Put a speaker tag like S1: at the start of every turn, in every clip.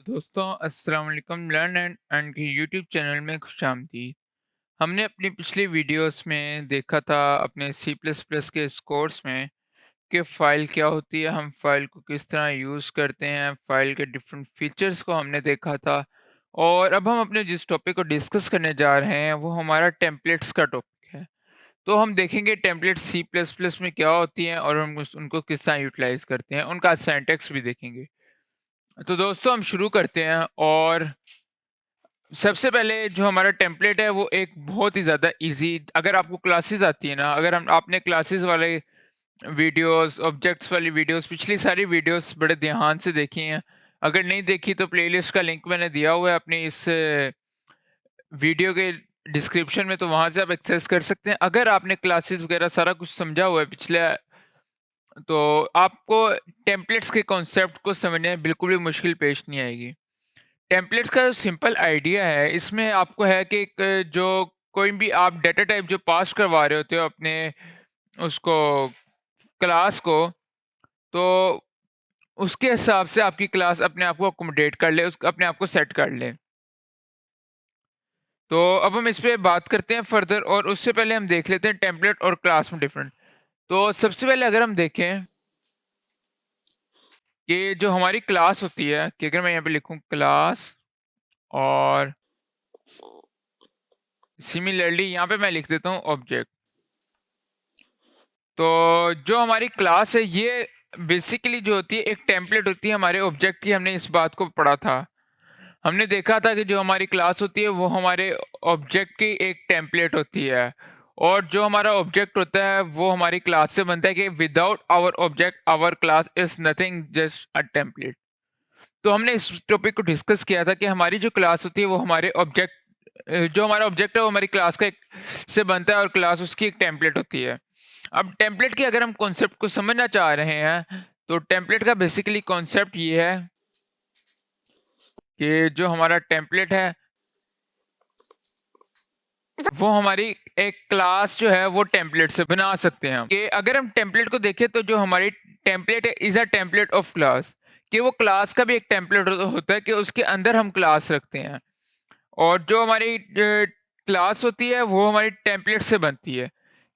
S1: दोस्तों अस्सलाम वालेकुम लर्न एंड अर्न के यूट्यूब चैनल में खुशामदीद। हमने अपनी पिछली वीडियोस में देखा था अपने सी प्लस प्लस के इस कोर्स में कि फ़ाइल क्या होती है, हम फ़ाइल को किस तरह यूज़ करते हैं, फ़ाइल के डिफरेंट फीचर्स को हमने देखा था। और अब हम अपने जिस टॉपिक को डिस्कस करने जा रहे हैं वो हमारा टेम्पलेट्स का टॉपिक है। तो हम देखेंगे टेम्पलेट्स सी प्लस प्लस में क्या होती हैं और हम उनको किस तरह यूटिलाइज़ करते हैं, उनका सिंटैक्स भी देखेंगे। तो दोस्तों हम शुरू करते हैं। और सबसे पहले जो हमारा टेम्पलेट है वो एक बहुत ही ज़्यादा इजी, अगर आपको क्लासेस आती है ना, अगर हम आपने क्लासेस वाले वीडियोस, ऑब्जेक्ट्स वाली वीडियोस, पिछली सारी वीडियोस बड़े ध्यान से देखी हैं। अगर नहीं देखी तो प्लेलिस्ट का लिंक मैंने दिया हुआ है अपनी इस वीडियो के डिस्क्रिप्शन में, तो वहाँ से आप एक्सेस कर सकते हैं। अगर आपने क्लासेस वगैरह सारा कुछ समझा हुआ है पिछले, तो आपको टेम्पलेट्स के कॉन्सेप्ट को समझने में बिल्कुल भी मुश्किल पेश नहीं आएगी। टेम्पलेट्स का जो सिंपल आइडिया है, इसमें आपको है कि एक जो कोई भी आप डेटा टाइप जो पास करवा रहे होते हो अपने उसको क्लास को, तो उसके हिसाब से आपकी क्लास अपने आप को अकोमोडेट कर ले, अपने आप को सेट कर ले। तो अब हम इस पे बात करते हैं फर्दर, और उससे पहले हम देख लेते हैं टेम्पलेट और क्लास में डिफरेंट। तो सबसे पहले अगर हम देखें कि जो हमारी क्लास होती है, कि अगर मैं यहाँ पे लिखूँ क्लास, और सिमिलरली यहाँ पे मैं लिख देता हूँ ऑब्जेक्ट। तो जो हमारी क्लास है ये बेसिकली जो होती है एक टेम्पलेट होती है हमारे ऑब्जेक्ट की। हमने इस बात को पढ़ा था, हमने देखा था कि जो हमारी क्लास होती है वो हमारे ऑब्जेक्ट की एक टेम्पलेट होती है। और जो हमारा ऑब्जेक्ट होता है वो हमारी क्लास से बनता है कि without our object our class is nothing just a template. तो हमने इस टॉपिक को डिस्कस किया था कि हमारी जो क्लास होती है वो हमारे ऑब्जेक्ट, जो हमारा ऑब्जेक्ट है वो हमारी क्लास का एक से बनता है, और क्लास उसकी एक टेम्पलेट होती है। अब टेम्पलेट के अगर हम कॉन्सेप्ट को समझना चाह रहे हैं, तो टेम्पलेट का बेसिकली कॉन्सेप्ट ये है कि जो हमारा टेम्पलेट है वो हमारी एक क्लास जो है वो टेम्पलेट से बना सकते हैं हम। कि अगर हम टेम्पलेट को देखें तो जो हमारी टेम्पलेट है is a template of class, कि वो क्लास का भी एक टेम्पलेट होता है कि उसके अंदर हम क्लास रखते हैं। और जो हमारी क्लास होती है वो हमारी टेम्पलेट से बनती है,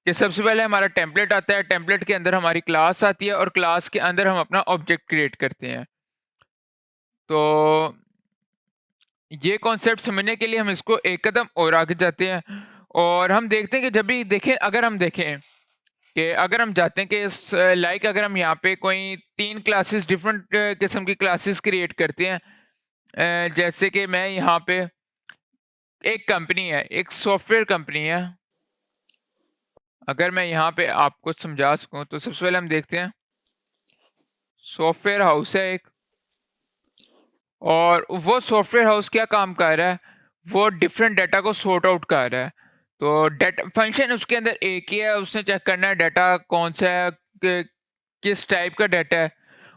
S1: कि सबसे पहले हमारा टेम्पलेट आता है, टेम्पलेट के अंदर हमारी क्लास आती है, और क्लास के अंदर हम अपना ऑब्जेक्ट क्रिएट करते हैं। तो ये कॉन्सेप्ट समझने के लिए हम इसको एक कदम और आगे जाते हैं, और हम देखते हैं कि जब भी देखें, अगर हम देखें कि अगर हम जाते हैं कि लाइक अगर हम यहाँ पे कोई 3 क्लासेस डिफरेंट किस्म की क्लासेस क्रिएट करते हैं, जैसे कि मैं यहाँ पे एक कंपनी है, एक सॉफ्टवेयर कंपनी है। अगर मैं यहाँ पे आपको समझा सकूँ तो सबसे पहले हम देखते हैं, सॉफ्टवेयर हाउस है एक, और वो सॉफ्टवेयर हाउस क्या काम कर रहा है, वो डिफरेंट डाटा को सॉर्ट आउट कर रहा है। तो डाटा फंक्शन उसके अंदर एक ही है, उसने चेक करना है डाटा कौन सा है, किस टाइप का डाटा है।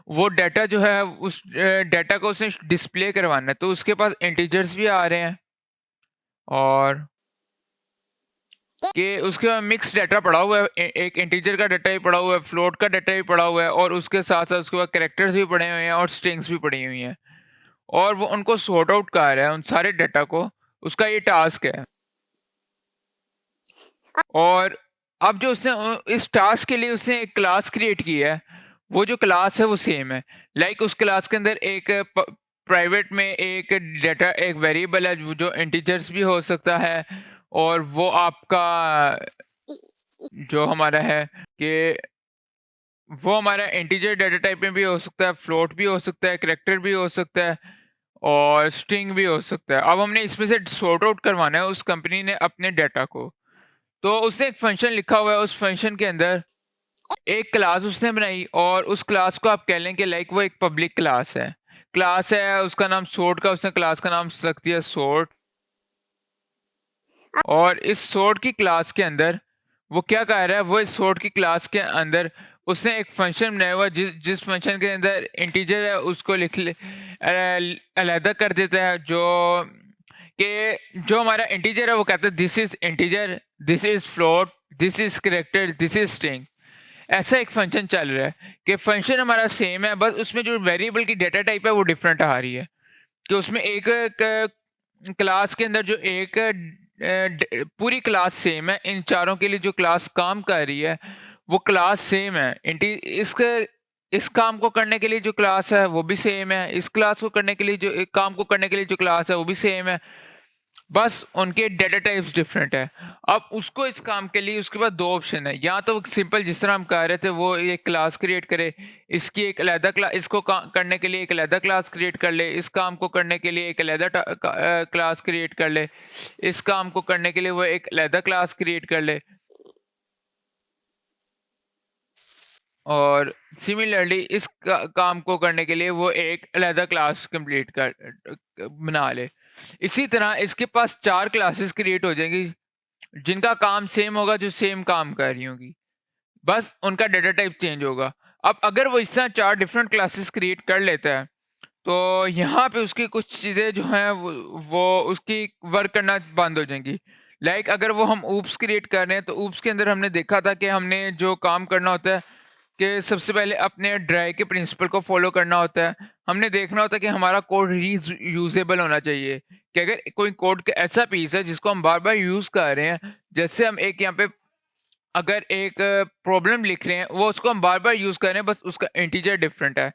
S1: वो डाटा जो है उस डाटा को उसने डिस्प्ले करवाना है, तो उसके पास इंटीजर्स भी आ रहे हैं, और कि उसके बाद मिक्स डाटा पड़ा हुआ है, एक इंटीजर का डाटा भी पड़ा हुआ है, फ्लोट का डाटा भी पड़ा हुआ है, और उसके साथ साथ उसके बाद कैरेक्टर्स भी पड़े हुए हैं और स्ट्रिंग्स भी पड़ी हुई हैं। और वो उनको सॉर्ट आउट कर रहा है उन सारे डाटा को, उसका ये टास्क है। और अब जो उसने इस टास्क के लिए उसने एक क्लास क्रिएट की है, वो जो क्लास है वो सेम है। लाइक उस क्लास के अंदर एक प्राइवेट में एक डाटा, एक वेरिएबल है जो इंटीजर्स भी हो सकता है, और वो आपका जो हमारा है कि वो हमारा इंटीजर डाटा टाइप में भी हो सकता है, फ्लोट भी हो सकता है, कैरेक्टर भी हो सकता है, और स्ट्रिंग भी हो सकता है। अब हमने इसमें से सॉर्ट आउट करवाना है उस कंपनी ने अपने डाटा को। तो उसने एक फंक्शन लिखा हुआ है, उस फंक्शन के अंदर एक क्लास उसने बनाई, और उस क्लास को आप कह लें कि लाइक वो एक पब्लिक क्लास है, उसका नाम सॉर्ट का, उसने क्लास का नाम रख दिया सॉर्ट। और इस सॉर्ट की क्लास के अंदर वो क्या कह रहा है, वो इस सॉर्ट की क्लास के अंदर उसने एक फंक्शन बनाया हुआ, जिस जिस फंक्शन के अंदर इंटीजर है उसको लिख ले अलहदा कर देता है, जो कि जो हमारा इंटीजर है वो कहता है this is integer, this is float, this is character, this is string. ऐसा एक फंक्शन चल रहा है कि फंक्शन हमारा सेम है, बस उसमें जो वेरिएबल की डेटा टाइप है वो डिफरेंट आ रही है। कि उसमें एक क्लास के अंदर जो एक पूरी क्लास सेम है, इन चारों के लिए जो क्लास काम कर रही है वो क्लास सेम है। इस काम को करने के लिए जो क्लास है वो भी सेम है, इस क्लास को करने के लिए जो एक काम को करने के लिए जो क्लास है वो भी सेम है, बस उनके डेटा टाइप्स डिफरेंट है। अब उसको इस काम के लिए उसके पास 2 ऑप्शन है, या तो सिंपल जिस तरह हम कह रहे थे वो एक क्लास क्रिएट करे, इसकी एक अलहदा क्लास, इसको करने के लिए एक अलहदा क्लास क्रिएट कर ले, इस काम को करने के लिए एक अलहदा क्लास क्रिएट कर ले, इस काम को करने के लिए वो एक अलहदा क्लास क्रिएट कर ले, और सिमिलरली इस काम को करने के लिए वो एक अलहदा क्लास कंप्लीट कर बना ले। इसी तरह इसके पास 4 क्लासेस क्रिएट हो जाएंगी जिनका काम सेम होगा, जो सेम काम कर रही होंगी, बस उनका डेटा टाइप चेंज होगा। अब अगर वो इस तरह 4 डिफरेंट क्लासेस क्रिएट कर लेता है तो यहाँ पे उसकी कुछ चीज़ें जो हैं वो उसकी वर्क करना बंद हो जाएंगी। लाइक अगर वो हम ऊप्स क्रिएट कर रहे हैं तो ऊप्स के अंदर हमने देखा था कि हमने जो काम करना होता है कि सबसे पहले अपने ड्राई के प्रिंसिपल को फॉलो करना होता है। हमने देखना होता है कि हमारा कोड रीयूजेबल होना चाहिए, कि अगर कोई कोड का ऐसा पीस है जिसको हम बार बार यूज़ कर रहे हैं, जैसे हम एक यहाँ पे अगर एक प्रॉब्लम लिख रहे हैं वो उसको हम बार बार यूज़ कर रहे हैं, बस उसका इंटीजर डिफरेंट है,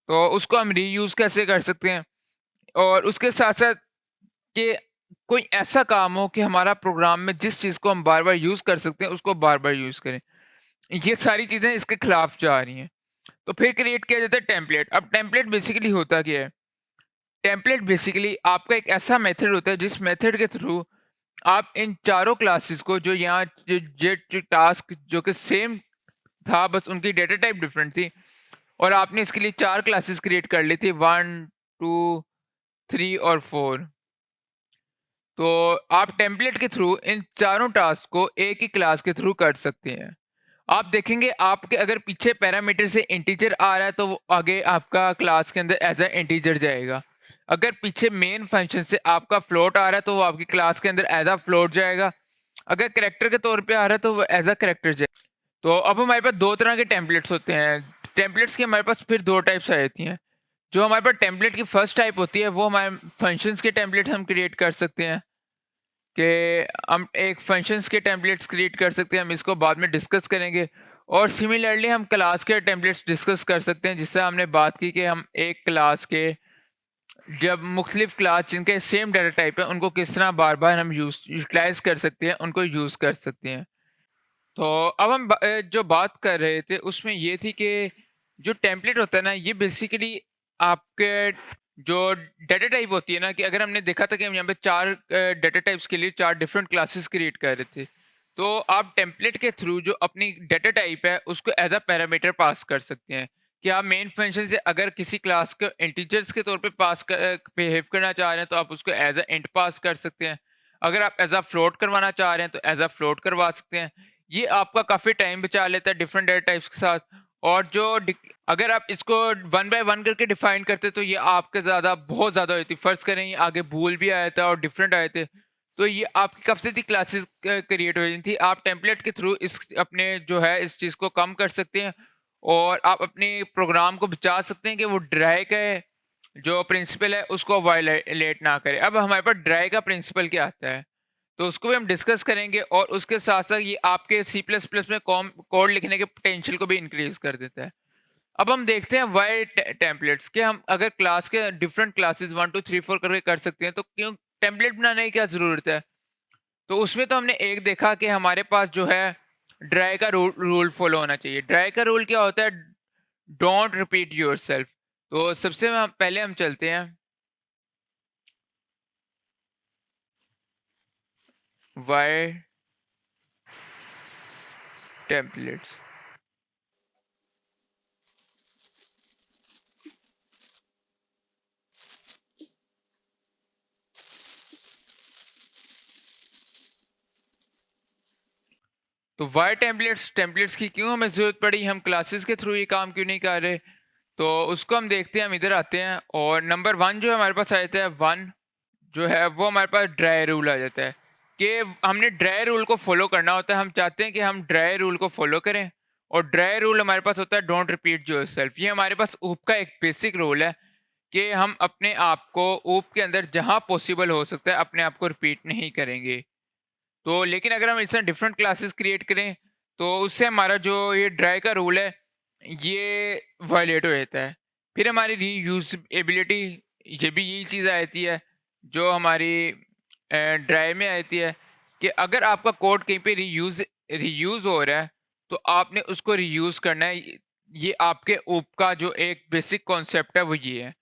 S1: तो उसको हम रीयूज़ कैसे कर सकते हैं। और उसके साथ साथ कि कोई ऐसा काम हो कि हमारा प्रोग्राम में जिस चीज़ को हम बार बार यूज़ कर सकते हैं उसको बार बार यूज़ करें, ये सारी चीज़ें इसके खिलाफ जा रही हैं। तो फिर क्रिएट किया जाता है टेम्पलेट। अब टेम्पलेट बेसिकली होता क्या है? टेम्पलेट बेसिकली आपका एक ऐसा मेथड होता है जिस मेथड के थ्रू आप इन चारों क्लासेस को, जो यहाँ जो टास्क जो कि सेम था, बस उनकी डेटा टाइप डिफरेंट थी, और आपने इसके लिए 4 क्लासेस क्रिएट कर ली थी, 1 2 3 और 4। तो आप टेम्पलेट के थ्रू इन चारों टास्क को एक ही क्लास के थ्रू कर सकते हैं। आप देखेंगे आपके अगर पीछे पैरामीटर से इंटीजर आ रहा है तो वो आगे आपका क्लास के अंदर एज अ इंटीजर जाएगा। अगर पीछे मेन फंक्शन से आपका फ्लोट आ रहा है तो वो आपकी क्लास के अंदर एज अ फ्लोट जाएगा। अगर करेक्टर के तौर पे आ रहा है तो वो एज अ करेक्टर जाएगा। तो अब हमारे पास 2 तरह के टेम्पलेट्स होते हैं। टेम्पलेट्स की हमारे पास फिर 2 टाइप्स आ जाती हैं। जो हमारे पास टेम्पलेट की फर्स्ट टाइप होती है वो हमारे फंक्शंस के टेम्पलेट हम क्रिएट कर सकते हैं, कि हम एक फंक्शंस के टेम्पलेट्स क्रिएट कर सकते हैं, हम इसको बाद में डिस्कस करेंगे। और सिमिलरली हम क्लास के टेम्पलेट्स डिस्कस कर सकते हैं, जिससे हमने बात की कि हम एक क्लास के जब मुख्तलिफ क्लास जिनके सेम डाटा टाइप है उनको किस तरह बार बार हम यूटिलाइज कर सकते हैं, उनको यूज़ कर सकते हैं। तो अब हम जो बात कर रहे थे उसमें ये थी कि जो टेम्पलेट होता है ना, ये बेसिकली आपके जो डेटा टाइप होती है ना, कि अगर हमने देखा था कि हम यहाँ पे 4 डेटा टाइप्स के लिए 4 डिफरेंट क्लासेस क्रिएट कर रहे थे, तो आप टेम्पलेट के थ्रू जो अपनी डेटा टाइप है उसको एज अ पैरामीटर पास कर सकते हैं। कि आप मेन फंक्शन से अगर किसी क्लास को इंटीजर्स के तौर पे बिहेव करना चाह रहे हैं तो आप उसको एज अ इंट पास कर सकते हैं। अगर आप एज अ फ्लोट करवाना चाह रहे हैं तो एज अ फ्लोट करवा सकते हैं। ये आपका काफ़ी टाइम बचा लेता है डिफरेंट डेटा टाइप्स के साथ। और जो अगर आप इसको 1 बाय 1 करके डिफाइन करते तो ये आपके ज़्यादा बहुत ज़्यादा होती। फ़र्ज़ करें ये आगे भूल भी आया था और डिफरेंट आए थे, तो ये आपकी काफ़ी सी क्लासेस क्रिएट हो रही थी। आप टेम्पलेट के थ्रू इस अपने जो है इस चीज़ को कम कर सकते हैं, और आप अपने प्रोग्राम को बचा सकते हैं कि वो ड्राई का जो प्रिंसिपल है उसको वायलेट ना करे। अब हमारे पास ड्राई का प्रिंसिपल क्या आता है, तो उसको भी हम डिस्कस करेंगे, और उसके साथ साथ ये आपके सी प्लस प्लस में कोड लिखने के पोटेंशियल को भी इंक्रीज कर देता है। अब हम देखते हैं वाई टेम्पलेट्स के, हम अगर क्लास के डिफरेंट क्लासेस 1 2 3 4 करके कर सकते हैं तो क्यों टेम्पलेट बनाने की क्या ज़रूरत है। तो उसमें तो हमने एक देखा कि हमारे पास जो है ड्राई का रूल फॉलो होना चाहिए। ड्राई का रूल क्या होता है? Don't repeat yourself. तो सबसे पहले हम चलते हैं वाई टेम्पलेट्स। तो वाई टेम्पलेट्स की क्यों हमें ज़रूरत पड़ी, हम क्लासेस के थ्रू ये काम क्यों नहीं कर रहे? तो उसको हम देखते हैं, हम इधर आते हैं, और नंबर 1 जो है हमारे पास आ जाता है 1 जो है वो हमारे पास ड्राई रूल आ जाता है, कि हमने ड्राई रूल को फॉलो करना होता है। हम चाहते हैं कि हम ड्राई रूल को फॉलो करें, और ड्राई रूल हमारे पास होता है डोंट रिपीट योरसेल्फ। ये हमारे पास ऊप का एक बेसिक रूल है कि हम अपने आप को ऊप के अंदर जहाँ पॉसिबल हो सकता है अपने आप को रिपीट नहीं करेंगे। तो लेकिन अगर हम इसमें डिफरेंट क्लासेस क्रिएट करें तो उससे हमारा जो ये ड्राई का रूल है ये वायलेट हो जाता है। फिर हमारी रीयूजेबिलिटी, ये भी यही चीज़ आती है जो हमारी ड्राइव में आती है कि अगर आपका कोड कहीं पे रीयूज हो रहा है तो आपने उसको रीयूज करना है। ये आपके ऊप का जो एक बेसिक कॉन्सेप्ट है वो ये है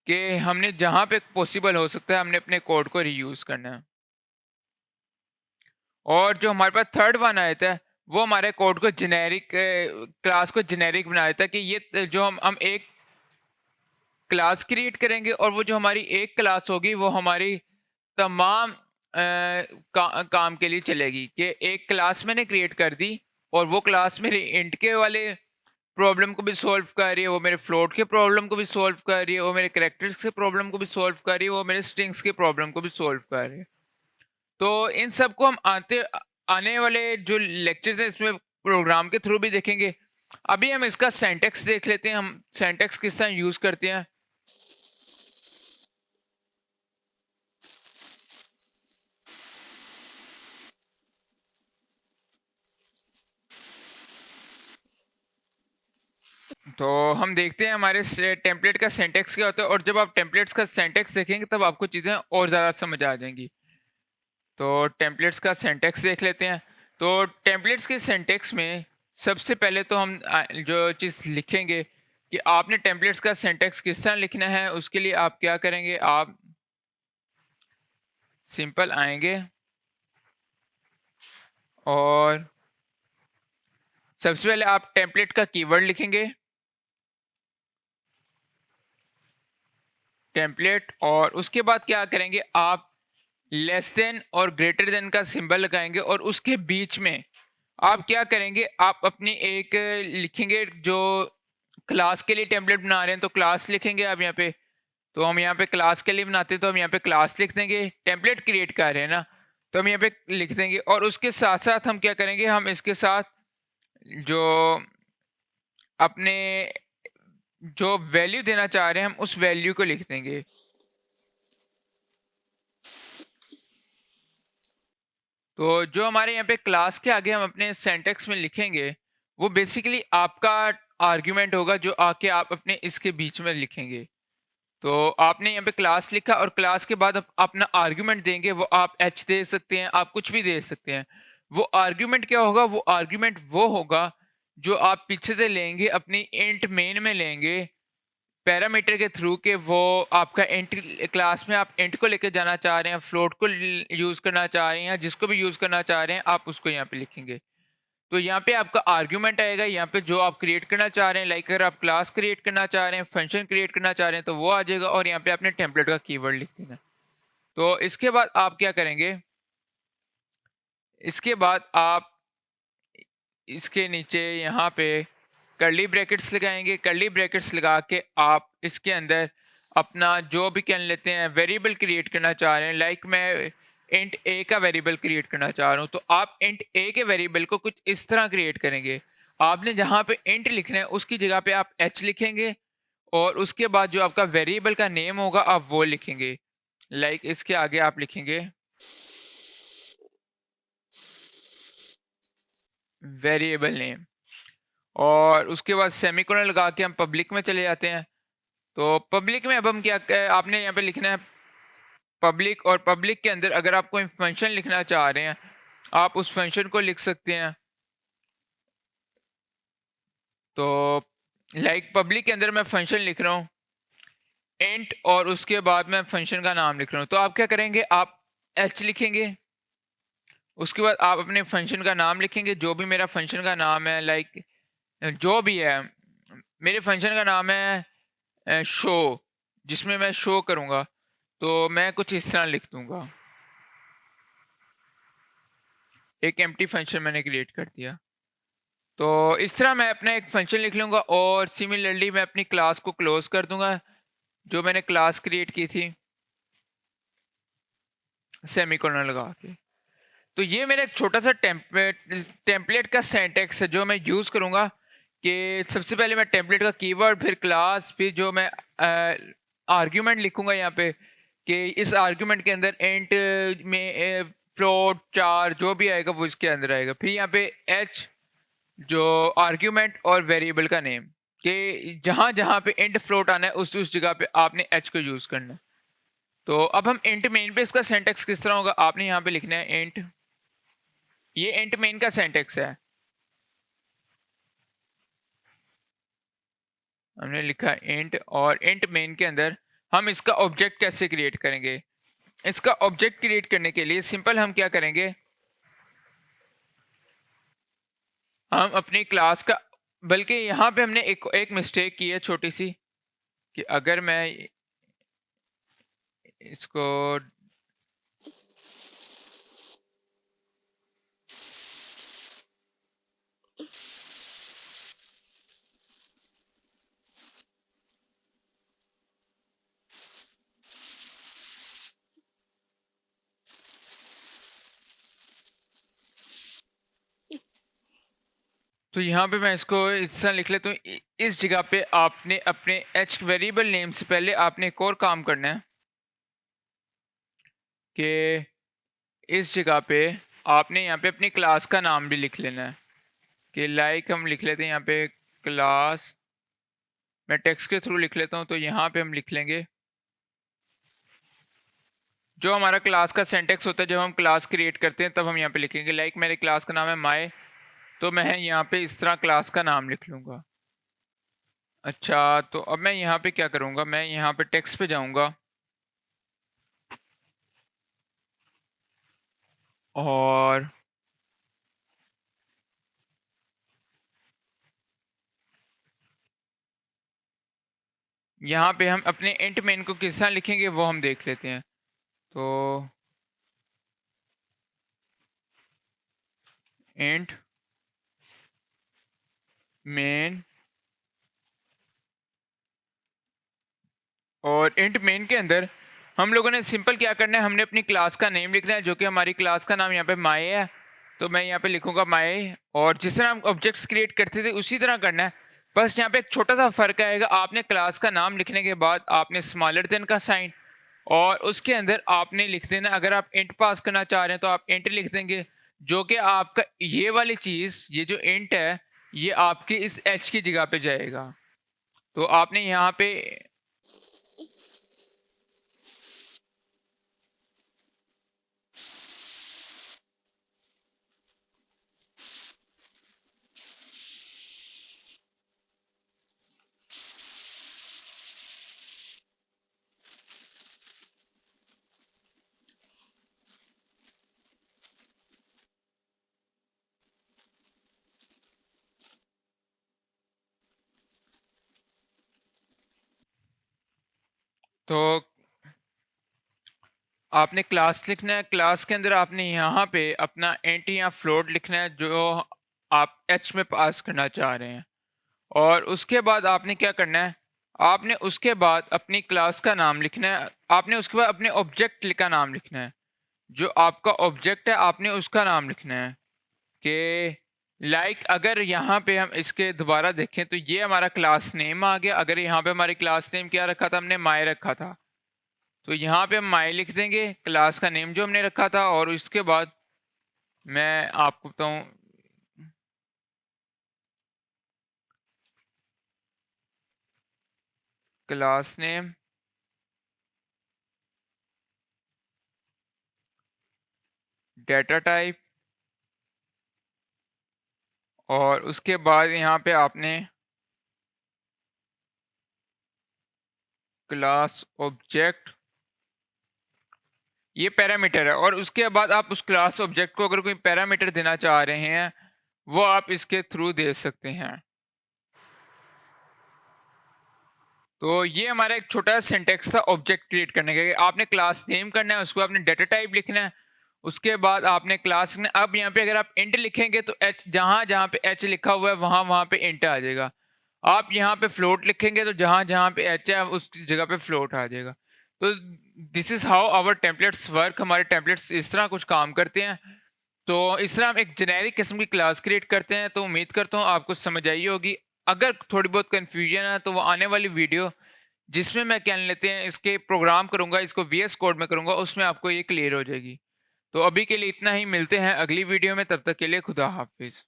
S1: कि हमने जहाँ पे पॉसिबल हो सकता है हमने अपने कोड को रीयूज करना है। और जो हमारे पास थर्ड वन आया था वो हमारे कोड को जेनेरिक क्लास को जेनेरिक बना देता है कि ये जो हम एक क्लास क्रिएट करेंगे और वो जो हमारी एक क्लास होगी वो हमारी तमाम काम के लिए चलेगी कि एक क्लास मैंने क्रिएट कर दी और वो क्लास मेरे इंट के वाले प्रॉब्लम को भी सॉल्व कर रही है, वो मेरे फ्लोट के प्रॉब्लम को भी सॉल्व कर रही है, वो मेरे कैरेक्टर्स के प्रॉब्लम को भी सॉल्व कर रही है, वो मेरे स्ट्रिंग्स के प्रॉब्लम को भी सॉल्व कर रही है। तो इन सब को हम आने वाले जो लेक्चर्स हैं इसमें प्रोग्राम के थ्रू भी देखेंगे। अभी हम इसका सिंटैक्स देख लेते हैं, हम सिंटैक्स किस तरह यूज करते हैं। तो हम देखते हैं हमारे टेम्पलेट का सिंटैक्स क्या होता है, और जब आप टेम्पलेट्स का सिंटैक्स देखेंगे तब आपको चीज़ें और ज़्यादा समझ आ जाएंगी। तो टेम्पलेट्स का सिंटैक्स देख लेते हैं। तो टेम्पलेट्स के सिंटैक्स में सबसे पहले तो हम जो चीज़ लिखेंगे कि आपने टेम्पलेट्स का सिंटैक्स किस तरह लिखना है, उसके लिए आप क्या करेंगे, आप सिंपल आएंगे और सबसे पहले आप टेम्पलेट का कीवर्ड लिखेंगे टेम्पलेट, और उसके बाद क्या करेंगे आप लेस देन और ग्रेटर देन का सिंबल लगाएंगे और उसके बीच में आप क्या करेंगे, आप अपनी एक लिखेंगे जो क्लास के लिए टेम्पलेट बना रहे हैं तो क्लास लिखेंगे आप यहाँ पे। तो हम यहाँ पे क्लास के लिए बनाते हैं तो हम यहाँ पे क्लास लिख देंगे, टेम्पलेट क्रिएट कर रहे हैं ना तो हम यहाँ पे लिख देंगे। और उसके साथ साथ हम क्या करेंगे, हम इसके साथ जो अपने जो वैल्यू देना चाह रहे हैं हम उस वैल्यू को लिख देंगे। तो जो हमारे यहाँ पे क्लास के आगे हम अपने सिंटैक्स में लिखेंगे वो बेसिकली आपका आर्ग्यूमेंट होगा जो आके आप अपने इसके बीच में लिखेंगे। तो आपने यहाँ पे क्लास लिखा और क्लास के बाद आप अपना आर्ग्यूमेंट देंगे, वो आप एच दे सकते हैं, आप कुछ भी दे सकते हैं। वो आर्ग्यूमेंट क्या होगा, वो आर्ग्यूमेंट वो होगा जो आप पीछे से लेंगे अपनी इंट मेन में लेंगे पैरामीटर के थ्रू के वो आपका इंट क्लास में आप इंट को लेकर जाना चाह रहे हैं, फ्लोट को यूज करना चाह रहे हैं, जिसको भी यूज करना चाह रहे हैं आप उसको यहाँ पे लिखेंगे। तो यहाँ पे आपका आर्ग्यूमेंट आएगा, यहाँ पे जो आप क्रिएट करना चाह रहे हैं, लाइक अगर आप क्लास क्रिएट करना चाह रहे हैं, फंक्शन क्रिएट करना चाह रहे हैं तो वो आ जाएगा, और यहाँ पे आपने टेम्पलेट का कीवर्ड लिख देना। तो इसके बाद आप क्या करेंगे, इसके बाद आप इसके नीचे यहाँ पे कर्ली ब्रैकेट्स लगाएंगे, कर्ली ब्रैकेट्स लगा के आप इसके अंदर अपना जो भी कह लेते हैं वेरिएबल क्रिएट करना चाह रहे हैं, लाइक मैं इंट ए का वेरिएबल क्रिएट करना चाह रहा हूँ तो आप इंट ए के वेरिएबल को कुछ इस तरह क्रिएट करेंगे। आपने जहाँ पे इंट लिखना है उसकी जगह पे आप एच लिखेंगे और उसके बाद जो आपका वेरिएबल का नेम होगा आप वो लिखेंगे, लाइक इसके आगे आप लिखेंगे वेरिएबल नेम, और उसके बाद सेमीकोलन लगा के हम पब्लिक में चले जाते हैं। तो पब्लिक में अब हम क्या आपने यहाँ पे लिखना है पब्लिक, और पब्लिक के अंदर अगर आप कोई फंक्शन लिखना चाह रहे हैं आप उस फंक्शन को लिख सकते हैं। तो लाइक पब्लिक के अंदर मैं फंक्शन लिख रहा हूँ इंट और उसके बाद मैं फंक्शन का नाम लिख रहा हूँ, तो आप क्या करेंगे, आप एच लिखेंगे, उसके बाद आप अपने फंक्शन का नाम लिखेंगे, जो भी मेरा फंक्शन का नाम है, लाइक जो भी है मेरे फंक्शन का नाम है शो, जिसमें मैं शो करूँगा तो मैं कुछ इस तरह लिख दूंगा, एक एम्प्टी फंक्शन मैंने क्रिएट कर दिया। तो इस तरह मैं अपना एक फंक्शन लिख लूँगा और सिमिलरली मैं अपनी क्लास को क्लोज कर दूंगा जो मैंने क्लास क्रिएट की थी सेमीकोलन लगा के। तो ये मेरा एक छोटा सा टेम्पलेट का सिंटैक्स है जो मैं यूज़ करूँगा कि सबसे पहले मैं टेम्पलेट का कीवर्ड, फिर क्लास, फिर जो मैं आर्ग्यूमेंट लिखूंगा यहाँ पे कि इस आर्ग्यूमेंट के अंदर इंट में फ्लोट चार जो भी आएगा वो इसके अंदर आएगा। फिर यहाँ पे एच जो आर्ग्यूमेंट और वेरिएबल का नेम, कि जहां जहां पे इंट फ्लोट आना है उस जगह पे आपने एच को यूज करना है। तो अब हम इंट मेन पे इसका सिंटैक्स किस तरह होगा, आपने यहाँ पे लिखना है इंट, ये इंट मेन का सिंटैक्स है। हमने लिखा इंट, और इंट मेन के अंदर हम इसका ऑब्जेक्ट कैसे क्रिएट करेंगे। इसका ऑब्जेक्ट क्रिएट करने के लिए सिंपल हम क्या करेंगे, हम अपनी क्लास का, बल्कि यहाँ पे हमने एक मिस्टेक की है छोटी सी, कि अगर मैं इसको तो यहाँ पे मैं इसको इस तरह लिख लेता हूँ। इस जगह पे आपने अपने एच वेरिएबल नेम से पहले आपने एक और काम करना है कि इस जगह पे आपने यहाँ पे अपनी क्लास का नाम भी लिख लेना है, कि लाइक हम लिख लेते हैं यहाँ पे क्लास, मैं टेक्स्ट के थ्रू लिख लेता हूँ। तो यहाँ पे हम लिख लेंगे जो हमारा क्लास का सिंटैक्स होता है, जब हम क्लास क्रिएट करते हैं तब हम यहाँ पे लिखेंगे लाइक मेरे क्लास का नाम है माय, तो मैं यहाँ पे इस तरह क्लास का नाम लिख लूँगा। अच्छा, तो अब मैं यहाँ पे क्या करूँगा, मैं यहाँ पे टेक्स्ट पे जाऊँगा और यहाँ पे हम अपने इंट मेन को किस तरह लिखेंगे वो हम देख लेते हैं। तो इंट मेन, और इंट मेन के अंदर हम लोगों ने सिंपल क्या करना है, हमने अपनी क्लास का नेम लिखना है, जो कि हमारी क्लास का नाम यहाँ पे माय है। तो मैं यहाँ पे लिखूंगा माय, और जिस तरह हम ऑब्जेक्ट्स क्रिएट करते थे उसी तरह करना है। बस यहाँ पे एक छोटा सा फर्क आएगा, आपने क्लास का नाम लिखने के बाद आपने स्मॉलर देन का साइन, और उसके अंदर आपने लिख देना, अगर आप इंट पास करना चाह रहे हैं तो आप इंट लिख देंगे, जो कि आपका ये वाली चीज़, ये जो इंट है ये आपकी इस एच की जगह पे जाएगा। तो आपने यहाँ पे तो आपने क्लास लिखना है, क्लास के अंदर आपने यहाँ पे अपना इंट या फ्लोट लिखना है जो आप एच में पास करना चाह रहे हैं। और उसके बाद आपने क्या करना है, आपने उसके बाद अपनी क्लास का नाम लिखना है, आपने उसके बाद अपने ऑब्जेक्ट का नाम लिखना है, जो आपका ऑब्जेक्ट है आपने उसका नाम लिखना है। कि लाइक अगर यहाँ पे हम इसके दोबारा देखें तो ये हमारा क्लास नेम आ गया। अगर यहाँ पे हमारी क्लास नेम क्या रखा था, हमने माय रखा था, तो यहाँ पे हम माय लिख देंगे क्लास का नेम जो हमने रखा था। और उसके बाद मैं आपको बताऊँ, क्लास नेम डेटा टाइप, और उसके बाद यहाँ पे आपने क्लास ऑब्जेक्ट, ये पैरामीटर है। और उसके बाद आप उस क्लास ऑब्जेक्ट को अगर कोई पैरामीटर देना चाह रहे हैं वो आप इसके थ्रू दे सकते हैं। तो ये हमारा एक छोटा सिंटेक्स था ऑब्जेक्ट क्रिएट करने का। आपने क्लास नेम करना है, उसको आपने डेटा टाइप लिखना है, उसके बाद आपने क्लास में, अब यहाँ पे अगर आप इंट लिखेंगे तो एच, जहाँ जहाँ पे एच लिखा हुआ है वहाँ वहाँ पे इंट आ जाएगा। आप यहाँ पे फ्लोट लिखेंगे तो जहाँ जहाँ पे एच है उस जगह पे फ्लोट आ जाएगा। तो this is how our templates work. हमारे टेम्पलेट्स इस तरह कुछ काम करते हैं। तो इस तरह हम एक जेनेरिक किस्म की क्लास क्रिएट करते हैं। तो उम्मीद करता हूँ आपको समझ आई होगी। अगर थोड़ी बहुत कन्फ्यूजन है तो वो आने वाली वीडियो जिसमें मैं क्या लेते हैं इसके प्रोग्राम करूँगा, इसको वीएस कोड में करूँगा, उसमें आपको ये क्लियर हो जाएगी। तो अभी के लिए इतना ही, मिलते हैं अगली वीडियो में, तब तक के लिए खुदा हाफ़िज़।